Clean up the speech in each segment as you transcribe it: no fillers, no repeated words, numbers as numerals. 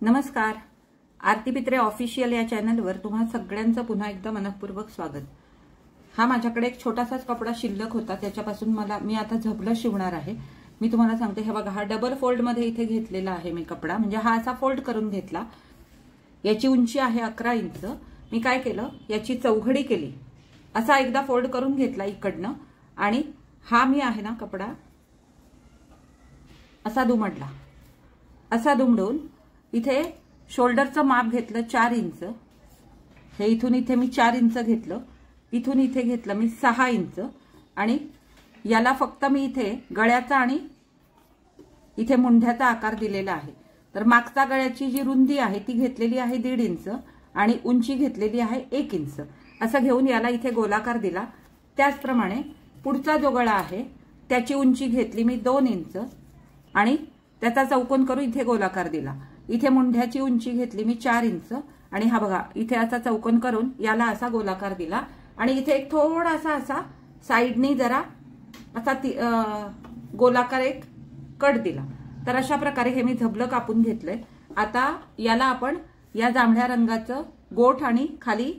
नमस्कार. आरती पित्रे ऑफिशियल या चॅनलवर तुम्हा सगळ्यांचं पुन्हा एकदा मनपूर्वक स्वागत. हा माझ्याकडे एक छोटासाच कपडा शिल्लक होता, त्याच्यापासून मी आता झबलं शिवणार आहे. मी तुम्हाला सांगते, हे बघा, हा डबल फोल्ड मध्ये इथे घेतलेला आहे मी कपडा, म्हणजे हा असा फोल्ड करून घेतला. याची उंची आहे 11 इंच. मी काय केलं, याची चौघडी केली, असा एकदा फोल्ड करून घेतला इकडनं, आणि हा मी आहे ना कपडा असा दुमडला. असा दुमडून इथे शोल्डरचं माप घेतलं 4 इंच. हे इथून इथे मी 4 इंच घेतलं, इथून इथे घेतलं मी 6 इंच, आणि याला फक्त मी इथे गळ्याचा आणि इथे मुंढ्याचा आकार दिलेला आहे. तर मागचा गळ्याची जी रुंदी आहे ती घेतलेली आहे 1.5 इंच आणि उंची घेतलेली आहे 1 इंच. असं घेऊन याला इथे गोलाकार दिला. त्याचप्रमाणे पुढचा जो गळा आहे त्याची उंची घेतली मी 2 इंच आणि त्याचा चौकोन करून इथे गोलाकार दिला. इथे मुंढ्याची उंची घेतली मी 4 इंच आणि हा बघा इथे असा चौकोन करून याला असा गोलाकार दिला. आणि इथे एक थोडासा असा साइडनी जरा असा गोलाकार एक कट दिला. तर अशा प्रकारे हे मी झबलं कापून घेतलंय. आता याला आपण या जांभळ्या रंगाचं गोठ आणि खाली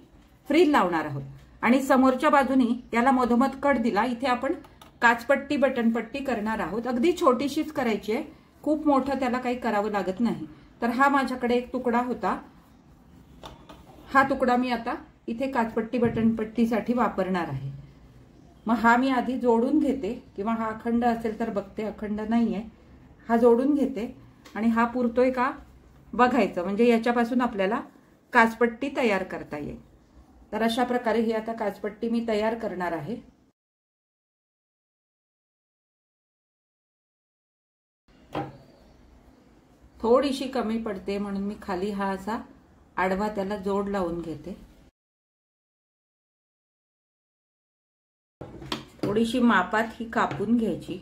फ्रिल लावणार आहोत. आणि समोरच्या बाजूनी याला मधोमध कट दिला. इथे आपण काचपट्टी बटनपट्टी करणार आहोत. अगदी छोटीशीच करायची आहे, खूप मोठं त्याला काही करावं लागत नाही. तर हा माझ्याकडे एक तुकडा होता, हा तुकडा मी आता इथे काचपट्टी बटनपट्टीसाठी वापरणार आहे. मग हा मी आधी जोडून घेते, किंवा हा अखंड असेल तर बघते, अखंड नाहीये, हा जोडून घेते आणि हा पुरतोय का बघायचं, म्हणजे याच्यापासून आपल्याला काचपट्टी तयार करता येईल. तर अशा प्रकारे ही आता काचपट्टी मी तयार करणार आहे. थोडीशी कमी पडते म्हणून मी खाली हा असा आडवा त्याला जोड लावून घेते. थोडीशी मापात ही कापून घ्यायची.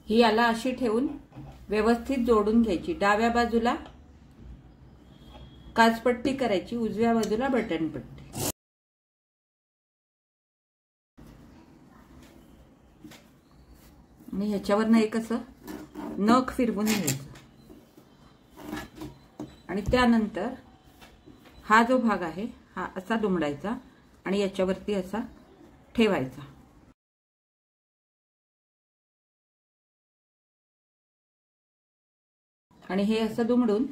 ही याला अशी ठेवून व्यवस्थित जोडून घ्यायची. डाव्या बाजूला काचपट्टी करायची, उजव्या बाजूला बटनपट्टी. आणि ह्याच्यावरनं एक असं नख फिरवून घ्यायचं आणि त्यानंतर हा जो भाग आहे हा असा दुमडायचा आणि याच्यावरती असा ठेवायचा. आणि हे असं दुमडून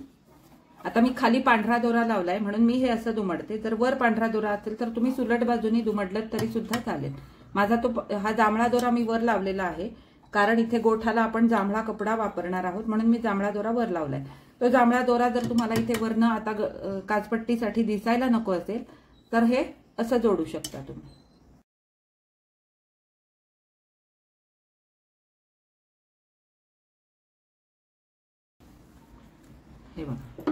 आता मी खाली पांढरा दोरा लावलाय म्हणून मी हे असं दुमडते. जर वर पांढरा दोरा असेल तर तुम्ही सुलट बाजूनी दुमडलं तरी सुद्धा चालेल. माझा हा जांभळा दोरा मी वर लावलेला आहे, कारण इथे गोठाला आपण जांभळा कपडा वापरणार आहोत, म्हणून मी जांभळा दोरा वर लावलाय. तो जांभळा दोरा जर तुम्हाला इथे वरनं आता काचपट्टीसाठी दिसायला नको असेल तर हे असं जोडू शकता तुम्ही. हे बघा,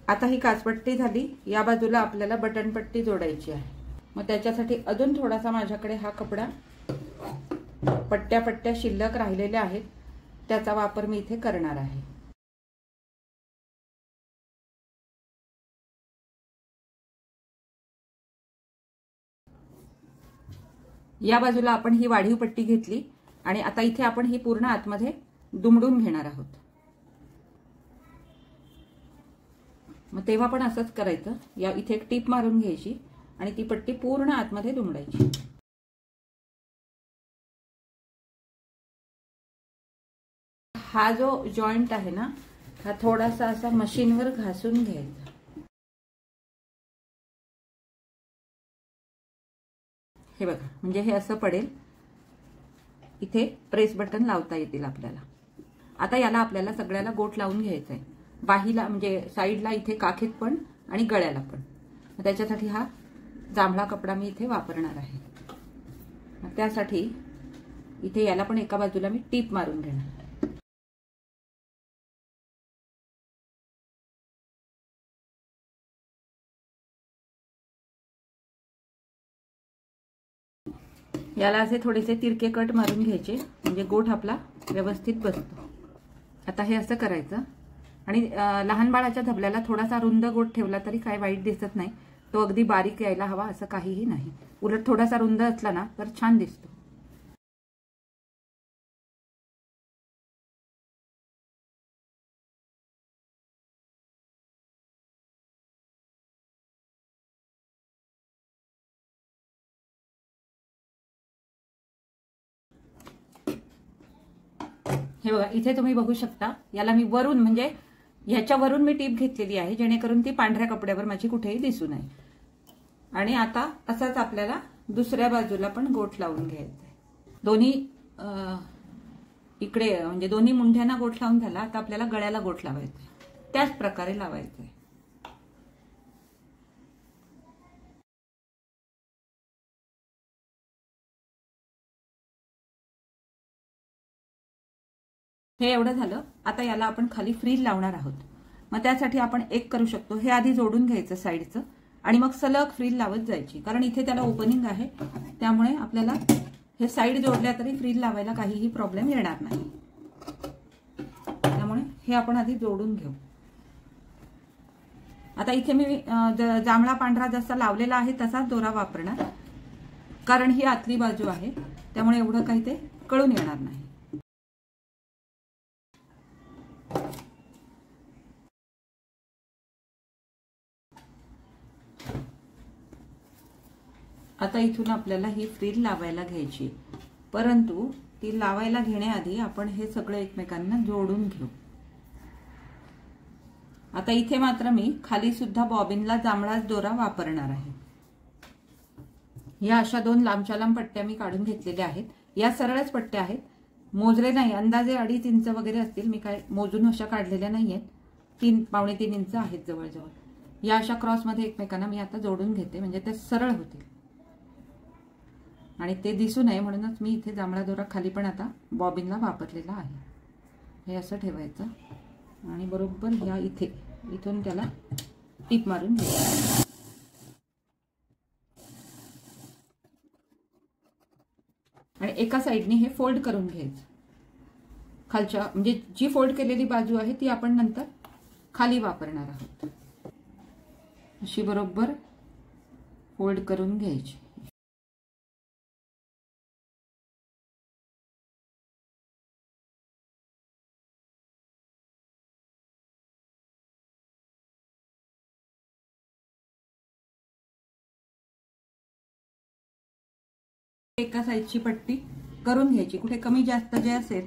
आता ही काचपट्टी झाली. या बाजूला आपल्याला बटनपट्टी जोडायची आहे. मग त्याच्यासाठी अजून थोडासा माझ्याकडे हा कपडा पट्ट्या पट्ट्या शिल्लक राहिलेल्या आहेत, त्याचा वापर मी इथे करणार आहे. या बाजूला आपण ही वाढीव पट्टी घेतली आणि आता इथे आपण ही पूर्ण आतमध्ये दुमडून घेणार आहोत. मग तेव्हा पण असंच करायचं. या इथे एक टीप मारून घ्यायची आणि ती पट्टी पूर्ण आतमध्ये दुमडायची. हा जो जॉइंट आहे ना, हा थोडासा असा मशीनवर घासून घ्यायचा. हे बघा, म्हणजे हे असं पडेल. इथे प्रेस बटन लावता येतील आपल्याला. आता याला आपल्याला सगळ्याला गोट लावून घ्यायचा आहे. बाहीला म्हणजे साईडला इथे काखेत पण आणि गळ्याला पण. त्याच्यासाठी हा जांभळा कपडा मी इथे वापरणार आहे. त्यासाठी इथे याला पण एका बाजूला मी टीप मारून घेणार. याला असे थोडेसे तिरके कट मारून घ्यायचे, म्हणजे गोठ आपला व्यवस्थित बसतो. आता हे असं करायचं. आणि लहान बाळाच्या धबल्याला थोडासा रुंद गोठ ठेवला तरी काय वाईट दिसत नाही. तो अगदी बारीक यायला हवा असं काहीही नाही. उलट थोडासा रुंद असला ना तर छान दिसतो. हे बघा इथे तुम्ही बघू शकता, याला मी वरून म्हणजे ह्याच्यावरून मी टीप घेतलेली आहे जेणेकरून ती पांढऱ्या कपड्यावर माझी कुठेही दिसू नये. आणि आता असाच आपल्याला दुसऱ्या बाजूला पण गोठ लावून घ्यायचा आहे. दोन्ही इकडे म्हणजे दोन्ही मुंढ्यांना गोठ लावून झाला. आता आपल्याला गळ्याला गोठ लावायचा, त्याच प्रकारे लावायचंय. हे एवढं झालं. आता याला आपण खाली फ्रिल लावणार आहोत. मग त्यासाठी आपण एक करू शकतो, हे आधी जोडून घ्यायचं साईडचं आणि मग सलग फ्रिल लावत जायची, कारण इथे त्याला ओपनिंग आहे त्यामुळे आपल्याला हे साईड जोडल्या तरी फ्रिल लावायला काहीही प्रॉब्लेम येणार नाही. त्यामुळे हे आपण आधी जोडून घेऊ. आता इथे मी जांभळा पांढरा जसा लावलेला आहे तसाच दोरा वापरणार, कारण ही आतली बाजू आहे त्यामुळे एवढं काही ते कळून येणार नाही. आता इथून आपल्याला ही फ्रिल लावायला घ्यायची, परंतु ती लावायला घेण्याआधी आपण हे सगळं एकमेकांना जोडून घेऊ. आता इथे मात्र मी खाली सुद्धा बॉबिनला जांभळाच दोरा वापरणार आहे. या अशा 2 लांबच्या लांब पट्ट्या मी काढून घेतलेल्या आहेत. या सरळच पट्ट्या आहेत, मोजले नाही, अंदाजे 2.5 इंच वगैरे असतील. मी काय मोजून अशा काढलेल्या नाहीयेत, 3-3.25 इंच आहेत जवळजवळ. या अशा क्रॉसमध्ये एकमेकांना मी आता जोडून घेते म्हणजे ते सरळ होतील आणि ते दिसू नये म्हणूनच मी इथे जांभळा दोरा खाली पण आता बॉबिनला वापरलेला आहे. हे असं ठेवायचं आणि बरोबर ह्या इथून त्याला टीप मारून घ्यायचं. आणि एका साईडने हे फोल्ड करून घ्यायचं. खालच्या म्हणजे जी फोल्ड केलेली बाजू आहे ती आपण नंतर खाली वापरणार आहोत. अशी बरोबर फोल्ड करून घ्यायची. एका साईडची पट्टी करून घ्यायची, कुठे कमी जास्त जे असेल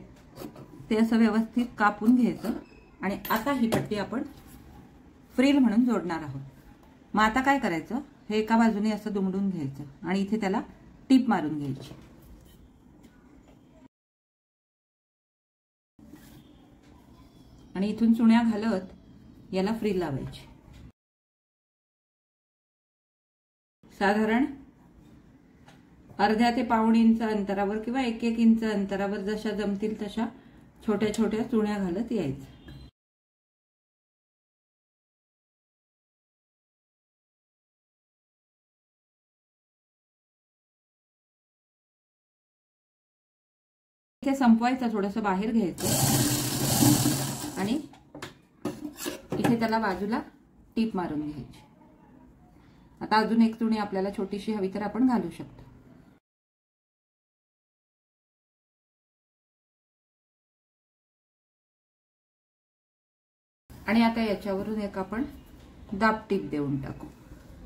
ते असं व्यवस्थित कापून घ्यायचं. आणि आता ही पट्टी आपण फ्रिल म्हणून जोडणार आहोत. मग आता काय करायचं, हे एका बाजूने असं दुमडून घ्यायचं आणि इथे त्याला टीप मारून घ्यायची. आणि इथून चुण्या घालत याला फ्रिल लावायची. साधारण अर्ध्या ते पाऊण इंच अंतरावर किंवा 1-1 इंच अंतरावर जशा जमतील तशा छोट्या छोट्या चुण्या घालत यायचं. इथे संपवायचं, थोडंसं बाहेर घ्यायचं आणि इथे त्याला बाजूला टीप मारून घ्यायची. आता अजून एक चुणी आपल्याला छोटीशी हवी तर आपण घालू शकतो. आणि आता याच्यावरून एक आपण दाब टीप देऊन टाकू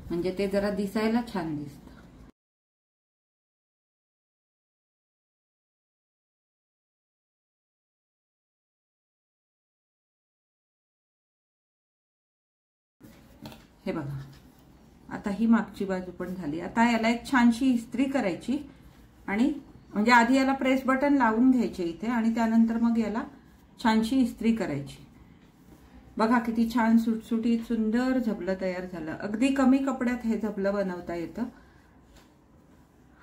म्हणजे ते जरा दिसायला छान दिसतं. हे बघा, आता ही मागची बाजू पण झाली. आता याला एक छानशी इस्त्री करायची आणि म्हणजे आधी याला प्रेस बटन लावून घ्यायचे इथे आणि त्यानंतर मग याला छानशी इस्त्री करायची. बघा किती छान सुटसुटीत सुंदर झबलं तयार झालं. अगदी कमी कपड्यात हे झबलं बनवता येतं.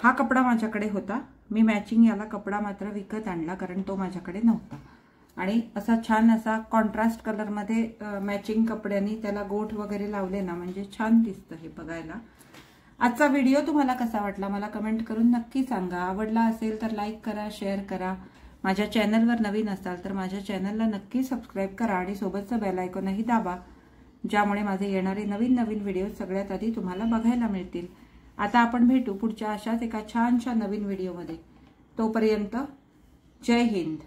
हा कपडा माझ्याकडे होता, मी मॅचिंग याला कपडा मात्र विकत आणला कारण तो माझ्याकडे नव्हता. आणि असा छान असा कॉन्ट्रास्ट कलर मध्ये मॅचिंग कपड्यांनी त्याला गोठ वगैरे लावले ना म्हणजे छान दिसतं हे बघायला. आजचा व्हिडिओ तुम्हाला कसा वाटला मला कमेंट करून नक्की सांगा. आवडला असेल तर लाईक करा, शेअर करा. माझ्या चॅनलवर नवीन असाल तर माझ्या चॅनलला नक्की सबस्क्राईब करा आणि सोबतचं बेल आयकॉनही दाबा, ज्यामुळे माझे येणारे नवीन नवीन व्हिडिओ सगळ्यात आधी तुम्हाला बघायला मिळतील. आता आपण भेटू पुढच्या अशाच एका छानशा नवीन व्हिडिओमध्ये. तोपर्यंत जय हिंद.